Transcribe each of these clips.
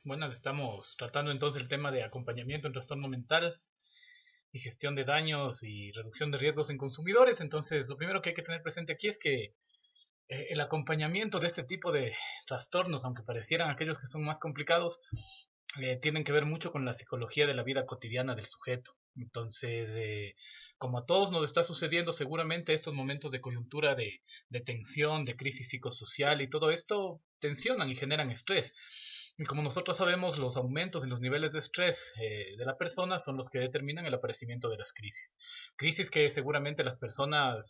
Bueno, estamos tratando entonces el tema de acompañamiento en trastorno mental y gestión de daños y reducción de riesgos en consumidores. Entonces, lo primero que hay que tener presente aquí es que el acompañamiento de este tipo de trastornos, aunque parecieran aquellos que son más complicados, tienen que ver mucho con la psicología de la vida cotidiana del sujeto. Entonces, como a todos nos está sucediendo, seguramente estos momentos de coyuntura de tensión, de crisis psicosocial y todo esto tensionan y generan estrés. Y como nosotros sabemos, los aumentos en los niveles de estrés de la persona son los que determinan el aparecimiento de las crisis. Crisis que seguramente las personas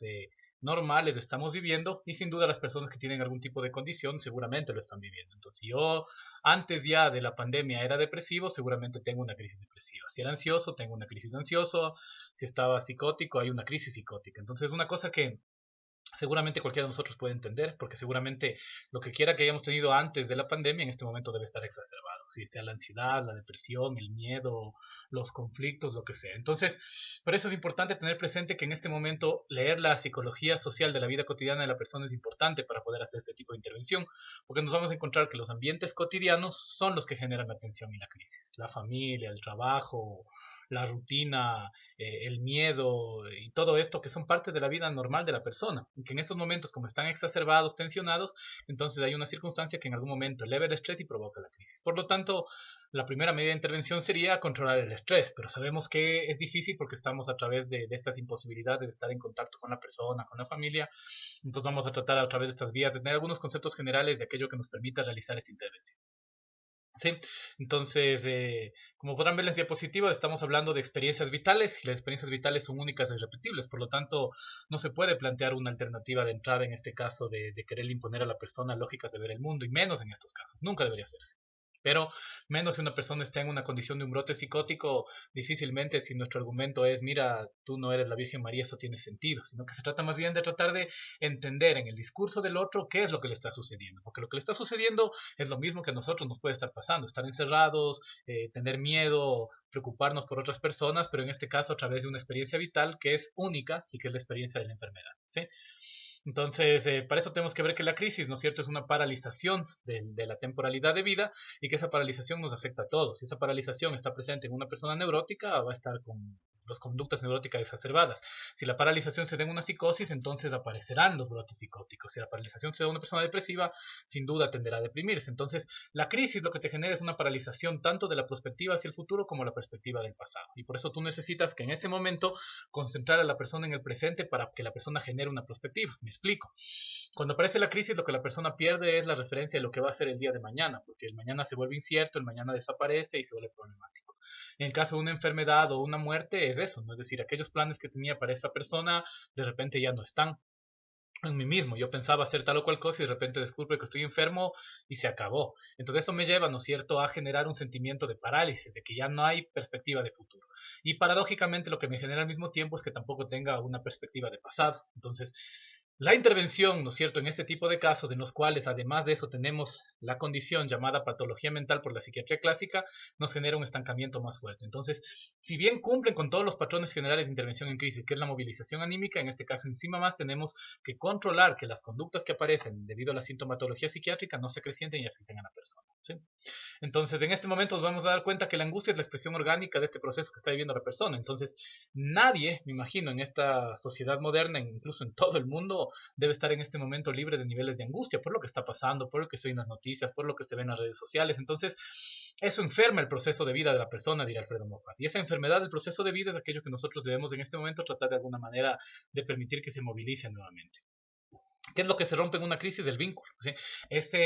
normales estamos viviendo y sin duda las personas que tienen algún tipo de condición seguramente lo están viviendo. Entonces, si yo antes ya de la pandemia era depresivo, seguramente tengo una crisis depresiva. Si era ansioso, tengo una crisis de ansioso. Si estaba psicótico, hay una crisis psicótica. Entonces, una cosa que seguramente cualquiera de nosotros puede entender, porque seguramente lo que quiera que hayamos tenido antes de la pandemia en este momento debe estar exacerbado, si sea la ansiedad, la depresión, el miedo, los conflictos, lo que sea. Entonces, por eso es importante tener presente que en este momento leer la psicología social de la vida cotidiana de la persona es importante para poder hacer este tipo de intervención, porque nos vamos a encontrar que los ambientes cotidianos son los que generan la tensión y la crisis. La familia, el trabajo, la rutina, el miedo y todo esto que son parte de la vida normal de la persona. Y que en esos momentos, como están exacerbados, tensionados, entonces hay una circunstancia que en algún momento eleva el estrés y provoca la crisis. Por lo tanto, la primera medida de intervención sería controlar el estrés, pero sabemos que es difícil porque estamos a través de estas imposibilidades de estar en contacto con la persona, con la familia. Entonces vamos a tratar a través de estas vías de tener algunos conceptos generales de aquello que nos permita realizar esta intervención. Sí, entonces, como podrán ver en las diapositivas, estamos hablando de experiencias vitales y las experiencias vitales son únicas e irrepetibles, por lo tanto, no se puede plantear una alternativa de entrada en este caso de querer imponer a la persona lógicas de ver el mundo, y menos en estos casos, nunca debería hacerse. Pero menos si una persona está en una condición de un brote psicótico, difícilmente si nuestro argumento es, mira, tú no eres la Virgen María, eso tiene sentido, sino que se trata más bien de tratar de entender en el discurso del otro qué es lo que le está sucediendo, porque lo que le está sucediendo es lo mismo que a nosotros nos puede estar pasando, estar encerrados, tener miedo, preocuparnos por otras personas, pero en este caso a través de una experiencia vital que es única y que es la experiencia de la enfermedad. ¿Sí? Entonces, para eso tenemos que ver que la crisis, ¿no es cierto?, es una paralización de la temporalidad de vida y que esa paralización nos afecta a todos. Si esa paralización está presente en una persona neurótica, va a estar con las conductas neuróticas exacerbadas. Si la paralización se da en una psicosis, entonces aparecerán los brotes psicóticos. Si la paralización se da en una persona depresiva, sin duda tenderá a deprimirse. Entonces, la crisis lo que te genera es una paralización tanto de la perspectiva hacia el futuro como la perspectiva del pasado. Y por eso tú necesitas que en ese momento concentrar a la persona en el presente para que la persona genere una perspectiva. Me explico. Cuando aparece la crisis, lo que la persona pierde es la referencia de lo que va a ser el día de mañana, porque el mañana se vuelve incierto, el mañana desaparece y se vuelve problemático. En el caso de una enfermedad o una muerte, es eso, ¿no? Es decir, aquellos planes que tenía para esa persona de repente ya no están en mí mismo. Yo pensaba hacer tal o cual cosa y de repente descubro que estoy enfermo y se acabó. Entonces eso me lleva, ¿no es cierto?, a generar un sentimiento de parálisis, de que ya no hay perspectiva de futuro. Y paradójicamente lo que me genera al mismo tiempo es que tampoco tenga una perspectiva de pasado. Entonces, la intervención, ¿no es cierto?, en este tipo de casos, en los cuales además de eso tenemos la condición llamada patología mental por la psiquiatría clásica, nos genera un estancamiento más fuerte. Entonces, si bien cumplen con todos los patrones generales de intervención en crisis, que es la movilización anímica, en este caso encima más tenemos que controlar que las conductas que aparecen debido a la sintomatología psiquiátrica no se acrecienten y afecten a la persona. ¿Sí? Entonces, en este momento nos vamos a dar cuenta que la angustia es la expresión orgánica de este proceso que está viviendo la persona. Entonces, nadie, me imagino, en esta sociedad moderna, incluso en todo el mundo, debe estar en este momento libre de niveles de angustia por lo que está pasando, por lo que se oye en las noticias, por lo que se ve en las redes sociales. Entonces, eso enferma el proceso de vida de la persona, dirá Alfredo Moffat. Y esa enfermedad del proceso de vida es aquello que nosotros debemos en este momento tratar de alguna manera de permitir que se movilice nuevamente. ¿Qué es lo que se rompe en una crisis del vínculo? ¿Sí? Esa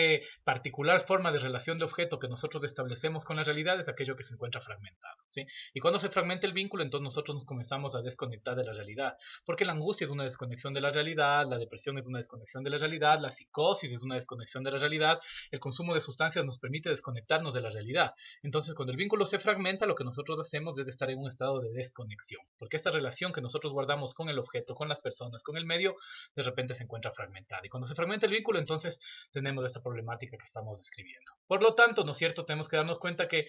particular forma de relación de objeto que nosotros establecemos con la realidad es aquello que se encuentra fragmentado. ¿Sí? Y cuando se fragmenta el vínculo, entonces nosotros nos comenzamos a desconectar de la realidad. Porque la angustia es una desconexión de la realidad, la depresión es una desconexión de la realidad, la psicosis es una desconexión de la realidad, el consumo de sustancias nos permite desconectarnos de la realidad. Entonces, cuando el vínculo se fragmenta, lo que nosotros hacemos es estar en un estado de desconexión. Porque esta relación que nosotros guardamos con el objeto, con las personas, con el medio, de repente se encuentra fragmentada. Y cuando se fragmenta el vínculo, entonces tenemos esta problemática que estamos describiendo. Por lo tanto, ¿no es cierto? Tenemos que darnos cuenta que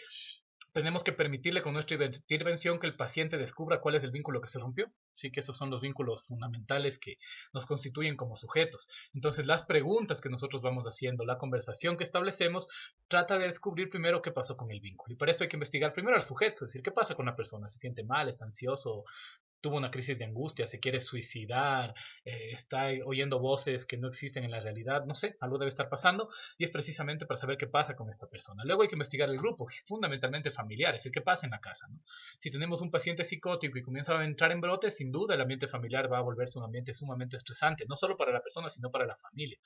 tenemos que permitirle con nuestra intervención que el paciente descubra cuál es el vínculo que se rompió. Sí que esos son los vínculos fundamentales que nos constituyen como sujetos. Entonces, las preguntas que nosotros vamos haciendo, la conversación que establecemos, trata de descubrir primero qué pasó con el vínculo. Y para esto hay que investigar primero al sujeto, es decir, qué pasa con la persona, se siente mal, está ansioso, tuvo una crisis de angustia, se quiere suicidar, está oyendo voces que no existen en la realidad, no sé, algo debe estar pasando y es precisamente para saber qué pasa con esta persona. Luego hay que investigar el grupo, fundamentalmente familiar, es decir, qué pasa en la casa, ¿no? Si tenemos un paciente psicótico y comienza a entrar en brotes, sin duda el ambiente familiar va a volverse un ambiente sumamente estresante, no solo para la persona, sino para la familia.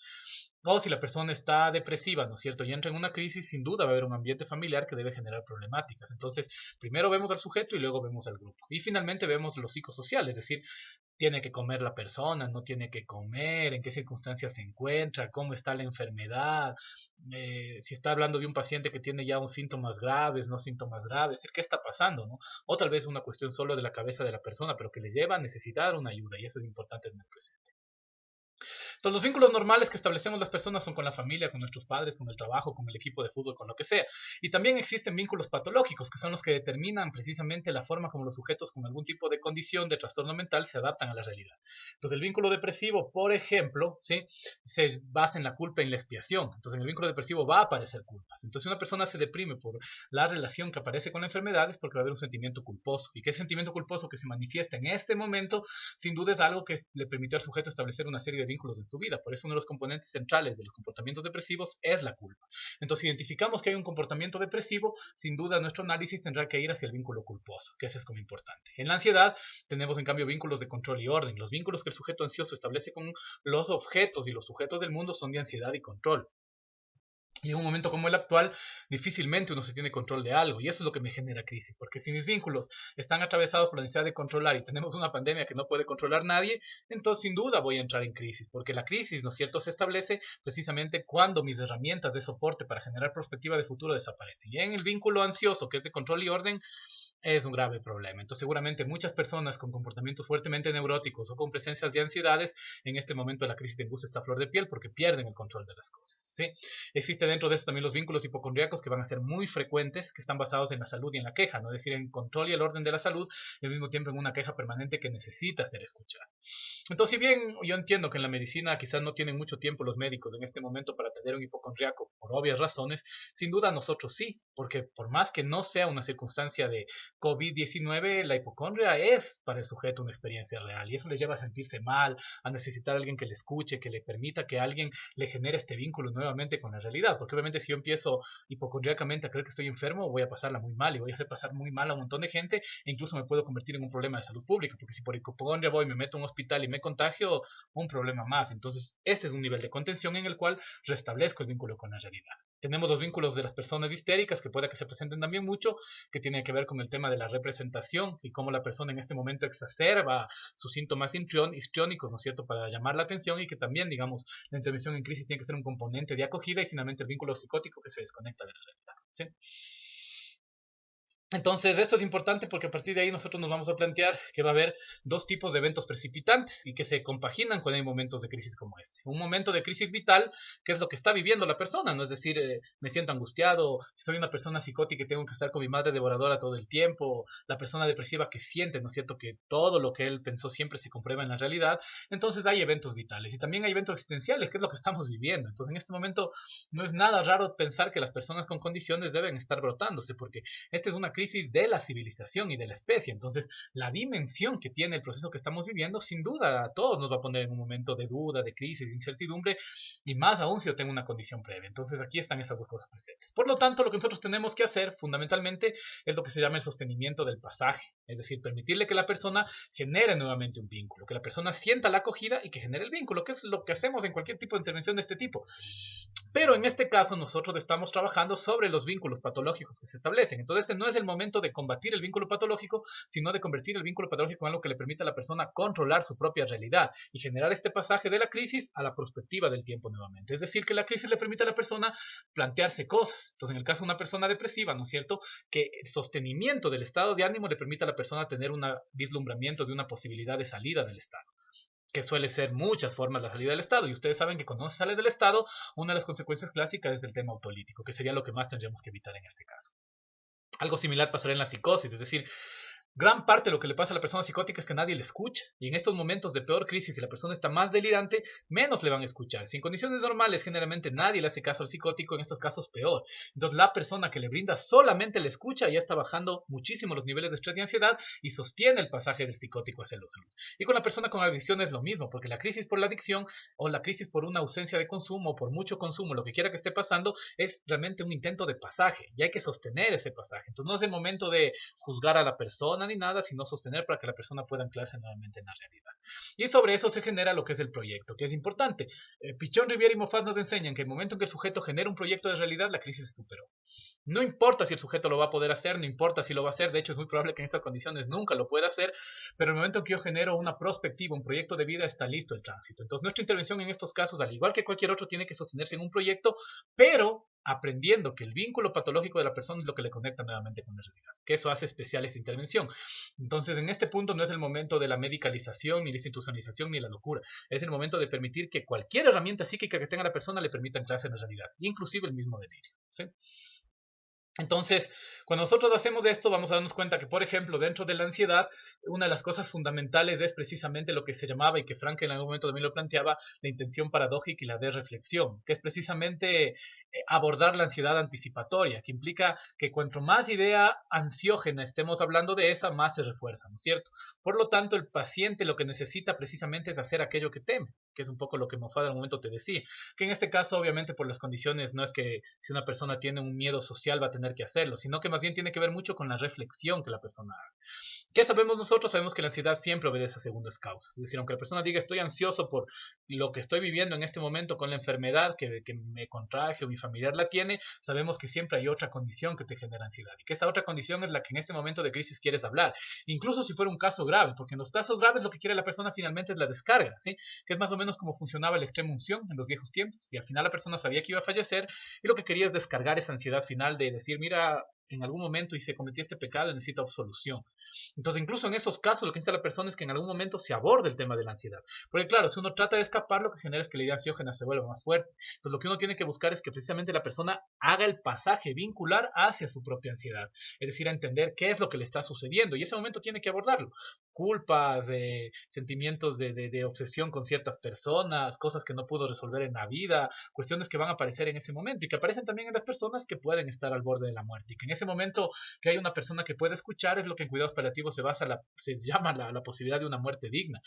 O si la persona está depresiva, ¿no es cierto? Y entra en una crisis, sin duda va a haber un ambiente familiar que debe generar problemáticas. Entonces, primero vemos al sujeto y luego vemos al grupo. Y finalmente vemos lo psicosocial, es decir, tiene que comer la persona, no tiene que comer, en qué circunstancias se encuentra, cómo está la enfermedad, si está hablando de un paciente que tiene ya un síntomas graves, no síntomas graves, qué está pasando, ¿no? O tal vez una cuestión solo de la cabeza de la persona, pero que le lleva a necesitar una ayuda, y eso es importante tener presente. Entonces, los vínculos normales que establecemos las personas son con la familia, con nuestros padres, con el trabajo, con el equipo de fútbol, con lo que sea. Y también existen vínculos patológicos, que son los que determinan precisamente la forma como los sujetos con algún tipo de condición de trastorno mental se adaptan a la realidad. Entonces, el vínculo depresivo, por ejemplo, ¿sí? Se basa en la culpa y en la expiación. Entonces, en el vínculo depresivo va a aparecer culpas. Entonces, si una persona se deprime por la relación que aparece con la enfermedad, es porque va a haber un sentimiento culposo. ¿Y qué sentimiento culposo que se manifiesta en este momento? Sin duda es algo que le permitió al sujeto establecer una serie de vínculos en su vida. Por eso uno de los componentes centrales de los comportamientos depresivos es la culpa. Entonces, si identificamos que hay un comportamiento depresivo, sin duda nuestro análisis tendrá que ir hacia el vínculo culposo, que ese es como importante. En la ansiedad tenemos en cambio vínculos de control y orden. Los vínculos que el sujeto ansioso establece con los objetos y los sujetos del mundo son de ansiedad y control. Y en un momento como el actual, difícilmente uno se tiene control de algo. Y eso es lo que me genera crisis. Porque si mis vínculos están atravesados por la necesidad de controlar y tenemos una pandemia que no puede controlar nadie, entonces sin duda voy a entrar en crisis. Porque la crisis, ¿no es cierto?, se establece precisamente cuando mis herramientas de soporte para generar perspectiva de futuro desaparecen. Y en el vínculo ansioso, que es de control y orden, es un grave problema. Entonces, seguramente muchas personas con comportamientos fuertemente neuróticos o con presencias de ansiedades, en este momento la crisis de angustia está a flor de piel porque pierden el control de las cosas. ¿Sí? Existe dentro de eso también los vínculos hipocondríacos que van a ser muy frecuentes, que están basados en la salud y en la queja, ¿no? Es decir, en control y el orden de la salud, y al mismo tiempo en una queja permanente que necesita ser escuchada. Entonces, si bien yo entiendo que en la medicina quizás no tienen mucho tiempo los médicos en este momento para atender a un hipocondríaco por obvias razones, sin duda nosotros sí, porque por más que no sea una circunstancia de COVID-19, la hipocondria es para el sujeto una experiencia real y eso le lleva a sentirse mal, a necesitar a alguien que le escuche, que le permita que alguien le genere este vínculo nuevamente con la realidad, porque obviamente si yo empiezo hipocondríacamente a creer que estoy enfermo, voy a pasarla muy mal y voy a hacer pasar muy mal a un montón de gente e incluso me puedo convertir en un problema de salud pública, porque si por hipocondria voy, me meto en un hospital y me contagio, un problema más. Entonces, este es un nivel de contención en el cual restablezco el vínculo con la realidad. Tenemos los vínculos de las personas histéricas, que puede que se presenten también mucho, que tiene que ver con el tema de la representación y cómo la persona en este momento exacerba sus síntomas histriónicos, ¿no es cierto?, para llamar la atención y que también, digamos, la intervención en crisis tiene que ser un componente de acogida y finalmente el vínculo psicótico que se desconecta de la realidad. ¿Sí? Entonces, esto es importante porque a partir de ahí nosotros nos vamos a plantear que va a haber dos tipos de eventos precipitantes y que se compaginan cuando hay momentos de crisis como este. Un momento de crisis vital, que es lo que está viviendo la persona, ¿no? Es decir, me siento angustiado, si soy una persona psicótica y tengo que estar con mi madre devoradora todo el tiempo, la persona depresiva que siente, ¿no es cierto?, que todo lo que él pensó siempre se comprueba en la realidad. Entonces hay eventos vitales y también hay eventos existenciales, que es lo que estamos viviendo. Entonces, en este momento no es nada raro pensar que las personas con condiciones deben estar brotándose, porque esta es una crisis de la civilización y de la especie. Entonces, la dimensión que tiene el proceso que estamos viviendo, sin duda, a todos nos va a poner en un momento de duda, de crisis, de incertidumbre, y más aún si yo tengo una condición previa. Entonces, aquí están estas dos cosas presentes. Por lo tanto, lo que nosotros tenemos que hacer, fundamentalmente, es lo que se llama el sostenimiento del pasaje. Es decir, permitirle que la persona genere nuevamente un vínculo, que la persona sienta la acogida y que genere el vínculo, que es lo que hacemos en cualquier tipo de intervención de este tipo. Pero en este caso nosotros estamos trabajando sobre los vínculos patológicos que se establecen. Entonces este no es el momento de combatir el vínculo patológico, sino de convertir el vínculo patológico en algo que le permita a la persona controlar su propia realidad y generar este pasaje de la crisis a la perspectiva del tiempo nuevamente. Es decir, que la crisis le permite a la persona plantearse cosas. Entonces en el caso de una persona depresiva, ¿no es cierto?, que el sostenimiento del estado de ánimo le permite a la persona tener un vislumbramiento de una posibilidad de salida del estado, que suele ser muchas formas la salida del Estado. Y ustedes saben que cuando se sale del Estado, una de las consecuencias clásicas es el tema autolítico, que sería lo que más tendríamos que evitar en este caso. Algo similar pasará en la psicosis, es decir, gran parte de lo que le pasa a la persona psicótica es que nadie le escucha. Y en estos momentos de peor crisis, si la persona está más delirante, menos le van a escuchar. Si en condiciones normales generalmente nadie le hace caso al psicótico, en estos casos peor. Entonces la persona que le brinda solamente la escucha ya está bajando muchísimo los niveles de estrés y ansiedad y sostiene el pasaje del psicótico hacia los demás. Y con la persona con adicción es lo mismo, porque la crisis por la adicción o la crisis por una ausencia de consumo o por mucho consumo, lo que quiera que esté pasando, es realmente un intento de pasaje y hay que sostener ese pasaje. Entonces no es el momento de juzgar a la persona ni nada, sino sostener para que la persona pueda anclarse nuevamente en la realidad. Y sobre eso se genera lo que es el proyecto, que es importante. Pichón, Rivière y Mofaz nos enseñan que en el momento en que el sujeto genera un proyecto de realidad, la crisis se superó. No importa si el sujeto lo va a poder hacer, no importa si lo va a hacer, de hecho es muy probable que en estas condiciones nunca lo pueda hacer, pero en el momento en que yo genero una perspectiva, un proyecto de vida, está listo el tránsito. Entonces nuestra intervención en estos casos, al igual que cualquier otro, tiene que sostenerse en un proyecto, pero aprendiendo que el vínculo patológico de la persona es lo que le conecta nuevamente con la realidad, que eso hace especial esa intervención. Entonces en este punto no es el momento de la medicalización, ni la institucionalización, ni la locura, es el momento de permitir que cualquier herramienta psíquica que tenga la persona le permita anclarse en la realidad, inclusive el mismo delirio. ¿Sí? Entonces, cuando nosotros hacemos esto, vamos a darnos cuenta que, por ejemplo, dentro de la ansiedad, una de las cosas fundamentales es precisamente lo que se llamaba, y que Frank en algún momento también lo planteaba, la intención paradójica y la de reflexión, que es precisamente abordar la ansiedad anticipatoria, que implica que cuanto más idea ansiógena estemos hablando de esa, más se refuerza, ¿no es cierto? Por lo tanto, el paciente lo que necesita precisamente es hacer aquello que teme, que es un poco lo que Mofada en un momento te decía, que en este caso, obviamente, por las condiciones, no es que si una persona tiene un miedo social va a tener que hacerlo, sino que más bien tiene que ver mucho con la reflexión que la persona haga. ¿Qué sabemos nosotros? Sabemos que la ansiedad siempre obedece a segundas causas. Es decir, aunque la persona diga estoy ansioso por lo que estoy viviendo en este momento con la enfermedad que me contraje o mi familiar la tiene, sabemos que siempre hay otra condición que te genera ansiedad. Y que esa otra condición es la que en este momento de crisis quieres hablar. Incluso si fuera un caso grave, porque en los casos graves lo que quiere la persona finalmente es la descarga, ¿sí? Que es más o menos como funcionaba el extrema unción en los viejos tiempos. Y al final la persona sabía que iba a fallecer y lo que quería es descargar esa ansiedad final de decir, mira, en algún momento hice cometí este pecado y necesito absolución. Entonces, incluso en esos casos, lo que necesita la persona es que en algún momento se aborde el tema de la ansiedad. Porque claro, si uno trata de escapar, lo que genera es que la idea ansiógena se vuelva más fuerte. Entonces, lo que uno tiene que buscar es que precisamente la persona haga el pasaje vincular hacia su propia ansiedad. Es decir, a entender qué es lo que le está sucediendo. Y ese momento tiene que abordarlo. Culpas, sentimientos de obsesión con ciertas personas, cosas que no pudo resolver en la vida, cuestiones que van a aparecer en ese momento y que aparecen también en las personas que pueden estar al borde de la muerte. Y que en ese momento que hay una persona que puede escuchar es lo que en cuidados paliativos se llama la posibilidad de una muerte digna,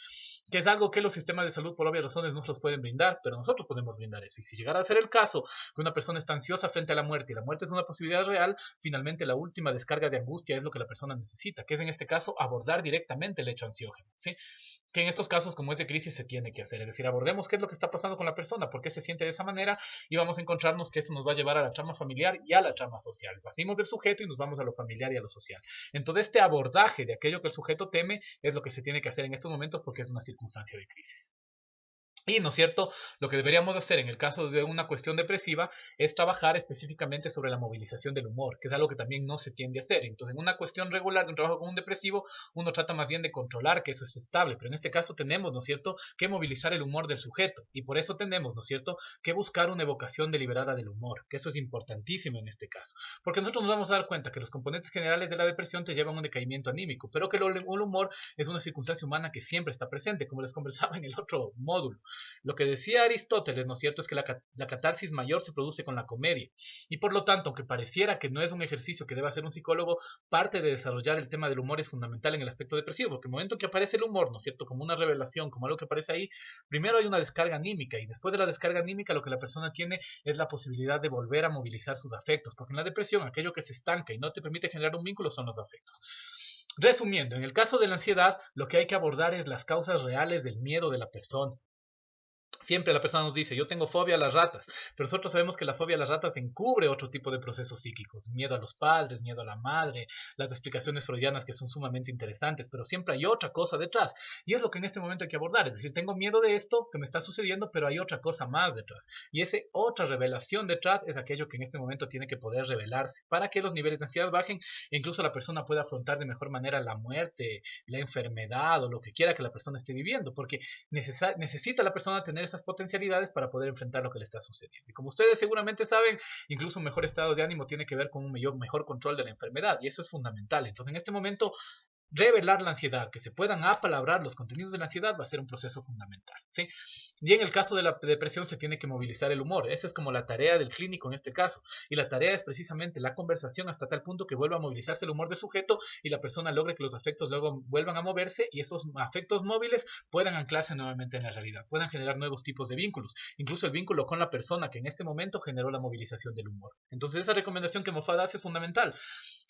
que es algo que los sistemas de salud por obvias razones no nos pueden brindar, pero nosotros podemos brindar eso. Y si llegara a ser el caso que una persona está ansiosa frente a la muerte y la muerte es una posibilidad real, finalmente la última descarga de angustia es lo que la persona necesita, que es en este caso abordar directamente el hecho ansiógeno, ¿sí? Que en estos casos, como es de crisis, se tiene que hacer. Es decir, abordemos qué es lo que está pasando con la persona, por qué se siente de esa manera, y vamos a encontrarnos que eso nos va a llevar a la trama familiar y a la trama social. Partimos del sujeto y nos vamos a lo familiar y a lo social. Entonces, este abordaje de aquello que el sujeto teme es lo que se tiene que hacer en estos momentos porque es una circunstancia de crisis. Y, ¿no es cierto? Lo que deberíamos hacer en el caso de una cuestión depresiva es trabajar específicamente sobre la movilización del humor, que es algo que también no se tiende a hacer. Entonces, en una cuestión regular de un trabajo con un depresivo, uno trata más bien de controlar que eso es estable, pero en este caso tenemos, ¿no es cierto?, que movilizar el humor del sujeto. Y por eso tenemos, ¿no es cierto?, que buscar una evocación deliberada del humor, que eso es importantísimo en este caso. Porque nosotros nos vamos a dar cuenta que los componentes generales de la depresión te llevan a un decaimiento anímico, pero que el humor es una circunstancia humana que siempre está presente, como les conversaba en el otro módulo. Lo que decía Aristóteles, ¿no es cierto?, es que la catarsis mayor se produce con la comedia. Y por lo tanto, aunque pareciera que no es un ejercicio que deba hacer un psicólogo, parte de desarrollar el tema del humor es fundamental en el aspecto depresivo, porque el momento que aparece el humor, ¿no es cierto?, como una revelación, como algo que aparece ahí, primero hay una descarga anímica y después de la descarga anímica lo que la persona tiene es la posibilidad de volver a movilizar sus afectos, porque en la depresión aquello que se estanca y no te permite generar un vínculo son los afectos. Resumiendo, en el caso de la ansiedad, lo que hay que abordar es las causas reales del miedo de la persona. Siempre la persona nos dice, yo tengo fobia a las ratas, pero nosotros sabemos que la fobia a las ratas encubre otro tipo de procesos psíquicos, miedo a los padres, miedo a la madre, las explicaciones freudianas que son sumamente interesantes, pero siempre hay otra cosa detrás. Y es lo que en este momento hay que abordar, es decir, tengo miedo de esto que me está sucediendo, pero hay otra cosa más detrás. Y esa otra revelación detrás es aquello que en este momento tiene que poder revelarse para que los niveles de ansiedad bajen e incluso la persona pueda afrontar de mejor manera la muerte, la enfermedad o lo que quiera que la persona esté viviendo, porque necesita la persona tener esas potencialidades para poder enfrentar lo que le está sucediendo. Y como ustedes seguramente saben, incluso un mejor estado de ánimo tiene que ver con un mejor control de la enfermedad, y eso es fundamental. Entonces, en este momento, revelar la ansiedad, que se puedan apalabrar los contenidos de la ansiedad, va a ser un proceso fundamental, ¿sí? Y en el caso de la depresión se tiene que movilizar el humor. Esa es como la tarea del clínico en este caso. Y la tarea es precisamente la conversación hasta tal punto que vuelva a movilizarse el humor del sujeto y la persona logre que los afectos luego vuelvan a moverse y esos afectos móviles puedan anclarse nuevamente en la realidad, puedan generar nuevos tipos de vínculos. Incluso el vínculo con la persona que en este momento generó la movilización del humor. Entonces esa recomendación que Moffat hace es fundamental,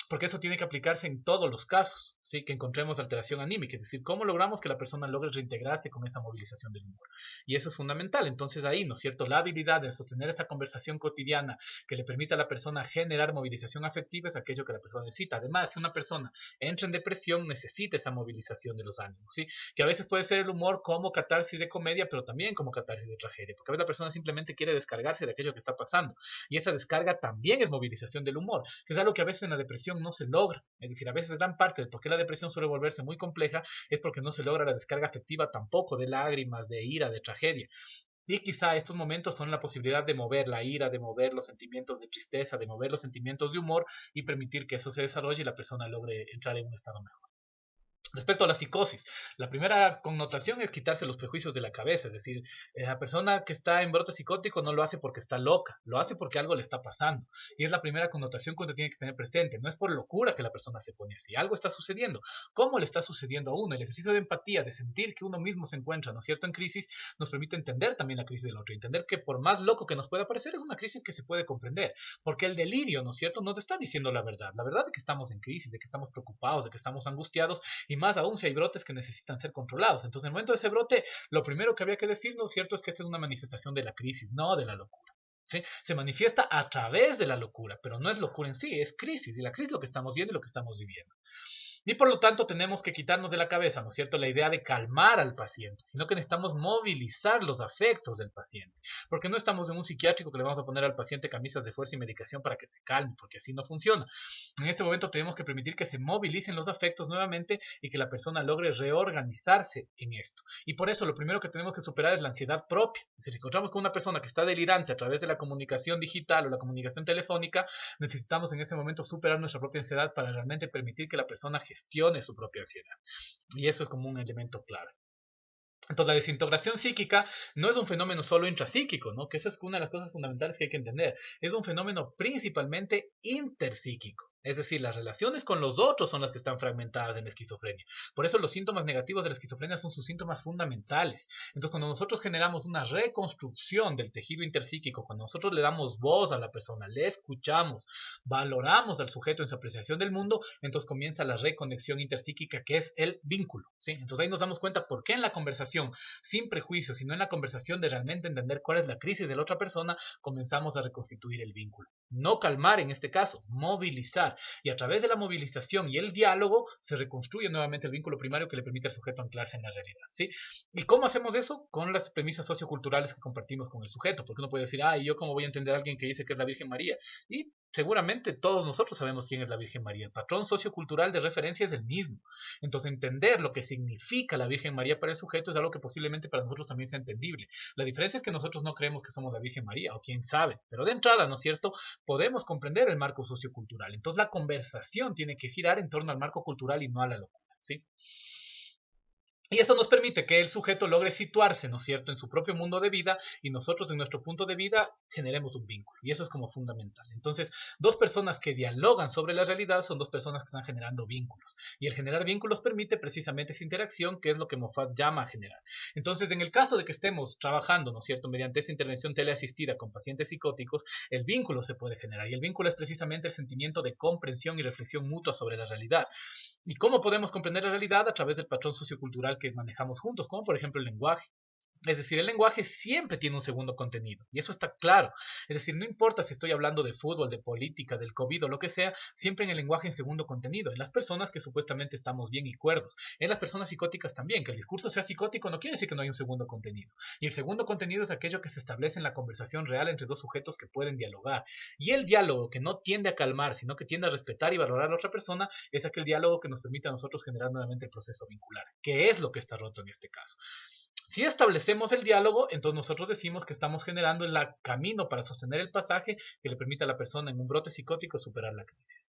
porque eso tiene que aplicarse en todos los casos, ¿sí? Que encontremos alteración anímica, es decir, cómo logramos que la persona logre reintegrarse con esa movilización del humor. Y eso es fundamental. Entonces ahí, ¿no es cierto? La habilidad de sostener esa conversación cotidiana que le permita a la persona generar movilización afectiva es aquello que la persona necesita. Además, si una persona entra en depresión, necesita esa movilización de los ánimos, ¿sí? Que a veces puede ser el humor como catarsis de comedia, pero también como catarsis de tragedia, porque a veces la persona simplemente quiere descargarse de aquello que está pasando. Y esa descarga también es movilización del humor, que es algo que a veces en la depresión no se logra. Es decir, a veces gran parte de por qué la depresión suele volverse muy compleja es porque no se logra la descarga afectiva tampoco de lágrimas, de ira, de tragedia. Y quizá estos momentos son la posibilidad de mover la ira, de mover los sentimientos de tristeza, de mover los sentimientos de humor y permitir que eso se desarrolle y la persona logre entrar en un estado mejor. Respecto a la psicosis, la primera connotación es quitarse los prejuicios de la cabeza, es decir, la persona que está en brote psicótico no lo hace porque está loca, lo hace porque algo le está pasando. Y es la primera connotación que uno tiene que tener presente. No es por locura que la persona se pone así, algo está sucediendo. ¿Cómo le está sucediendo a uno? El ejercicio de empatía, de sentir que uno mismo se encuentra, ¿no es cierto?, en crisis, nos permite entender también la crisis del otro, entender que por más loco que nos pueda parecer, es una crisis que se puede comprender, porque el delirio, ¿no es cierto?, nos está diciendo la verdad de que estamos en crisis, de que estamos preocupados, de que estamos angustiados, y más aún si hay brotes que necesitan ser controlados. Entonces, en el momento de ese brote, lo primero que había que decir, ¿no es cierto?, es que esta es una manifestación de la crisis, no de la locura. ¿Sí? Se manifiesta a través de la locura, pero no es locura en sí, es crisis, y la crisis es lo que estamos viendo y lo que estamos viviendo. Y por lo tanto tenemos que quitarnos de la cabeza, ¿no es cierto?, la idea de calmar al paciente, sino que necesitamos movilizar los afectos del paciente, porque no estamos en un psiquiátrico que le vamos a poner al paciente camisas de fuerza y medicación para que se calme, porque así no funciona. En este momento tenemos que permitir que se movilicen los afectos nuevamente y que la persona logre reorganizarse en esto. Y por eso lo primero que tenemos que superar es la ansiedad propia. Si encontramos con una persona que está delirante a través de la comunicación digital o la comunicación telefónica, necesitamos en ese momento superar nuestra propia ansiedad para realmente permitir que la persona gestione su propia ansiedad. Y eso es como un elemento clave. Entonces, la desintegración psíquica no es un fenómeno solo intrapsíquico, ¿no? Que esa es una de las cosas fundamentales que hay que entender. Es un fenómeno principalmente interpsíquico. Es decir, las relaciones con los otros son las que están fragmentadas en la esquizofrenia. Por eso los síntomas negativos de la esquizofrenia son sus síntomas fundamentales. Entonces, cuando nosotros generamos una reconstrucción del tejido interpsíquico, cuando nosotros le damos voz a la persona, le escuchamos, valoramos al sujeto en su apreciación del mundo, entonces comienza la reconexión interpsíquica, que es el vínculo, ¿sí? Entonces ahí nos damos cuenta por qué en la conversación, sin prejuicios, sino en la conversación de realmente entender cuál es la crisis de la otra persona, comenzamos a reconstituir el vínculo. No calmar en este caso, movilizar. Y a través de la movilización y el diálogo se reconstruye nuevamente el vínculo primario que le permite al sujeto anclarse en la realidad, ¿sí? ¿Y cómo hacemos eso? Con las premisas socioculturales que compartimos con el sujeto, porque uno puede decir, ¿y yo cómo voy a entender a alguien que dice que es la Virgen María? Y seguramente todos nosotros sabemos quién es la Virgen María. El patrón sociocultural de referencia es el mismo. Entonces, entender lo que significa la Virgen María para el sujeto es algo que posiblemente para nosotros también sea entendible. La diferencia es que nosotros no creemos que somos la Virgen María, o quién sabe, pero de entrada, ¿no es cierto?, podemos comprender el marco sociocultural. Entonces, la conversación tiene que girar en torno al marco cultural y no a la locura, ¿sí? Y eso nos permite que el sujeto logre situarse, ¿no es cierto?, en su propio mundo de vida y nosotros en nuestro punto de vida generemos un vínculo. Y eso es como fundamental. Entonces, dos personas que dialogan sobre la realidad son dos personas que están generando vínculos. Y el generar vínculos permite precisamente esa interacción, que es lo que Moffat llama a generar. Entonces, en el caso de que estemos trabajando, ¿no es cierto?, mediante esta intervención teleasistida con pacientes psicóticos, el vínculo se puede generar. Y el vínculo es precisamente el sentimiento de comprensión y reflexión mutua sobre la realidad. ¿Y cómo podemos comprender la realidad? A través del patrón sociocultural que manejamos juntos, como por ejemplo el lenguaje. Es decir, el lenguaje siempre tiene un segundo contenido, y eso está claro. Es decir, no importa si estoy hablando de fútbol, de política, del COVID o lo que sea, siempre en el lenguaje hay segundo contenido. En las personas que supuestamente estamos bien y cuerdos, en las personas psicóticas también, que el discurso sea psicótico no quiere decir que no hay un segundo contenido. Y el segundo contenido es aquello que se establece en la conversación real entre dos sujetos que pueden dialogar. Y el diálogo que no tiende a calmar, sino que tiende a respetar y valorar a la otra persona, es aquel diálogo que nos permite a nosotros generar nuevamente el proceso vincular, que es lo que está roto en este caso. Si establecemos el diálogo, entonces nosotros decimos que estamos generando el camino para sostener el pasaje que le permita a la persona en un brote psicótico superar la crisis.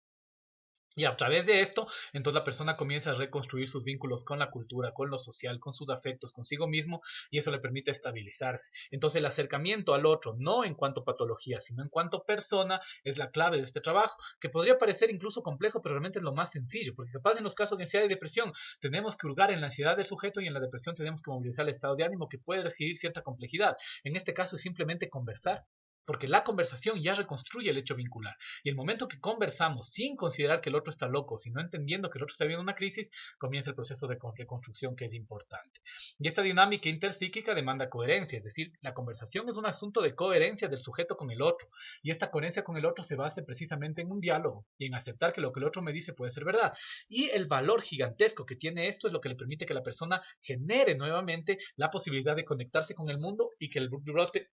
Y a través de esto, entonces la persona comienza a reconstruir sus vínculos con la cultura, con lo social, con sus afectos, consigo mismo, y eso le permite estabilizarse. Entonces el acercamiento al otro, no en cuanto a patología, sino en cuanto persona, es la clave de este trabajo, que podría parecer incluso complejo, pero realmente es lo más sencillo, porque capaz en los casos de ansiedad y depresión tenemos que hurgar en la ansiedad del sujeto y en la depresión tenemos que movilizar el estado de ánimo que puede recibir cierta complejidad. En este caso es simplemente conversar. Porque la conversación ya reconstruye el hecho vincular. Y el momento que conversamos sin considerar que el otro está loco, sino entendiendo que el otro está viviendo una crisis, comienza el proceso de reconstrucción que es importante. Y esta dinámica interpsíquica demanda coherencia, es decir, la conversación es un asunto de coherencia del sujeto con el otro. Y esta coherencia con el otro se basa precisamente en un diálogo y en aceptar que lo que el otro me dice puede ser verdad. Y el valor gigantesco que tiene esto es lo que le permite que la persona genere nuevamente la posibilidad de conectarse con el mundo y que el brote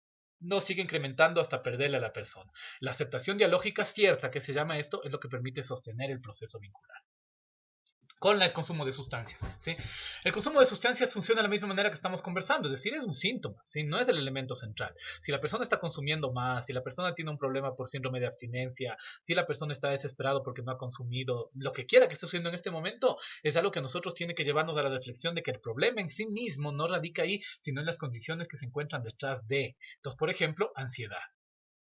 no sigue incrementando hasta perderle a la persona. La aceptación dialógica cierta, que se llama esto, es lo que permite sostener el proceso vincular con el consumo de sustancias. ¿Sí? El consumo de sustancias funciona de la misma manera que estamos conversando, es decir, es un síntoma, ¿sí? No es el elemento central. Si la persona está consumiendo más, si la persona tiene un problema por síndrome de abstinencia, si la persona está desesperado porque no ha consumido, lo que quiera que esté sucediendo en este momento, es algo que a nosotros tiene que llevarnos a la reflexión de que el problema en sí mismo no radica ahí, sino en las condiciones que se encuentran detrás de. Entonces, por ejemplo, ansiedad.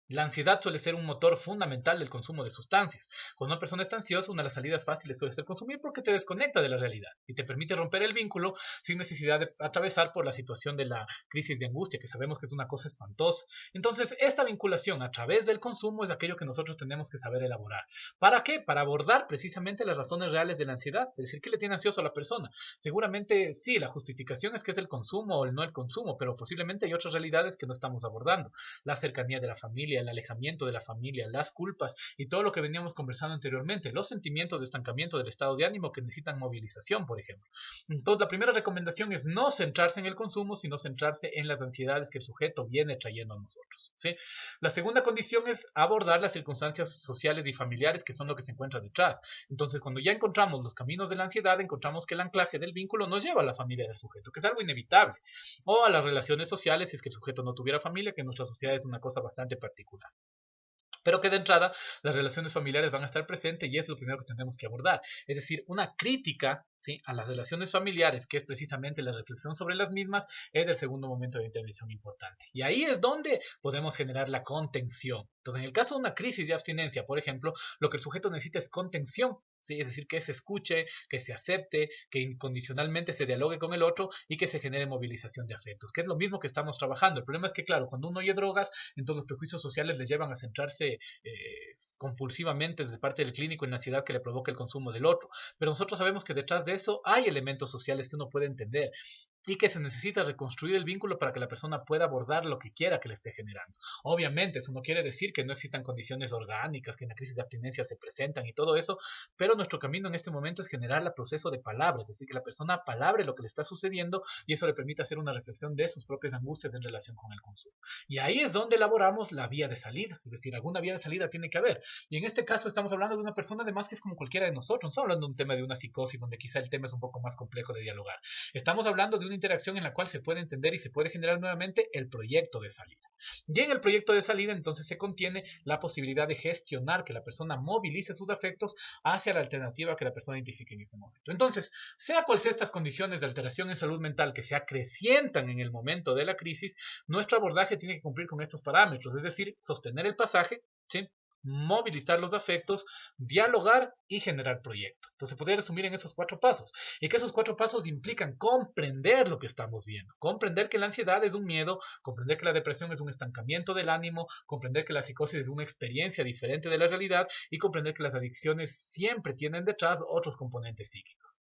La ansiedad suele ser un motor fundamental del consumo de sustancias. Cuando una persona está ansiosa, una de las salidas fáciles suele ser consumir porque te desconecta de la realidad y te permite romper el vínculo sin necesidad de atravesar por la situación de la crisis de angustia, que sabemos que es una cosa espantosa. Entonces, esta vinculación a través del consumo es aquello que nosotros tenemos que saber elaborar. ¿Para qué? Para abordar precisamente las razones reales de la ansiedad. Es decir, ¿qué le tiene ansioso a la persona? Seguramente sí, la justificación es que es el consumo o el no el consumo, pero posiblemente hay otras realidades que no estamos abordando. La cercanía de la familia, el alejamiento de la familia, las culpas y todo lo que veníamos conversando anteriormente, los sentimientos de estancamiento del estado de ánimo que necesitan movilización, por ejemplo. Entonces, la primera recomendación es no centrarse en el consumo, sino centrarse en las ansiedades que el sujeto viene trayendo a nosotros. ¿Sí? La segunda condición es abordar las circunstancias sociales y familiares que son lo que se encuentra detrás. Entonces, cuando ya encontramos los caminos de la ansiedad, encontramos que el anclaje del vínculo nos lleva a la familia del sujeto, que es algo inevitable, o a las relaciones sociales si es que el sujeto no tuviera familia, que en nuestra sociedad es una cosa bastante particular. Pero que de entrada las relaciones familiares van a estar presentes y es lo primero que tenemos que abordar. Es decir, una crítica, ¿sí?, a las relaciones familiares, que es precisamente la reflexión sobre las mismas, es el segundo momento de intervención importante. Y ahí es donde podemos generar la contención. Entonces, en el caso de una crisis de abstinencia, por ejemplo, lo que el sujeto necesita es contención. ¿Sí? Es decir, que se escuche, que se acepte, que incondicionalmente se dialogue con el otro y que se genere movilización de afectos, que es lo mismo que estamos trabajando. El problema es que, claro, cuando uno oye drogas, entonces los prejuicios sociales les llevan a centrarse compulsivamente desde parte del clínico en la ansiedad que le provoca el consumo del otro. Pero nosotros sabemos que detrás de eso hay elementos sociales que uno puede entender y que se necesita reconstruir el vínculo para que la persona pueda abordar lo que quiera que le esté generando. Obviamente, eso no quiere decir que no existan condiciones orgánicas, que en la crisis de abstinencia se presentan y todo eso, pero nuestro camino en este momento es generar el proceso de palabra, es decir, que la persona palabre lo que le está sucediendo y eso le permite hacer una reflexión de sus propias angustias en relación con el consumo. Y ahí es donde elaboramos la vía de salida, es decir, alguna vía de salida tiene que haber. Y en este caso estamos hablando de una persona además que es como cualquiera de nosotros, no estamos hablando de un tema de una psicosis donde quizá el tema es un poco más complejo de dialogar. Estamos hablando de una interacción en la cual se puede entender y se puede generar nuevamente el proyecto de salida. Y en el proyecto de salida entonces se contiene la posibilidad de gestionar que la persona movilice sus afectos hacia la alternativa que la persona identifique en ese momento. Entonces, sea cual sea estas condiciones de alteración en salud mental que se acrecientan en el momento de la crisis, nuestro abordaje tiene que cumplir con estos parámetros, es decir, sostener el pasaje, ¿sí?, movilizar los afectos, dialogar y generar proyecto. Entonces, podría resumir en esos 4 pasos. Y que esos 4 pasos implican comprender lo que estamos viendo, comprender que la ansiedad es un miedo, comprender que la depresión es un estancamiento del ánimo, comprender que la psicosis es una experiencia diferente de la realidad y comprender que las adicciones siempre tienen detrás otros componentes psíquicos.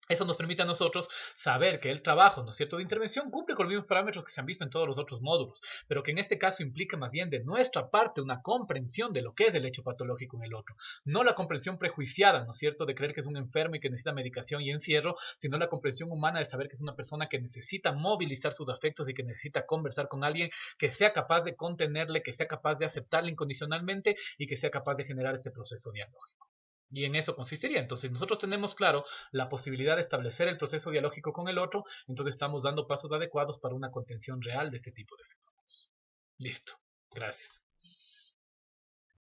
Eso nos permite a nosotros saber que el trabajo, ¿no es cierto?, de intervención cumple con los mismos parámetros que se han visto en todos los otros módulos, pero que en este caso implica más bien de nuestra parte una comprensión de lo que es el hecho patológico en el otro. No la comprensión prejuiciada, ¿no es cierto?, de creer que es un enfermo y que necesita medicación y encierro, sino la comprensión humana de saber que es una persona que necesita movilizar sus afectos y que necesita conversar con alguien que sea capaz de contenerle, que sea capaz de aceptarle incondicionalmente y que sea capaz de generar este proceso dialógico. Y en eso consistiría. Entonces, nosotros tenemos claro la posibilidad de establecer el proceso dialógico con el otro, entonces estamos dando pasos adecuados para una contención real de este tipo de fenómenos. Listo. Gracias.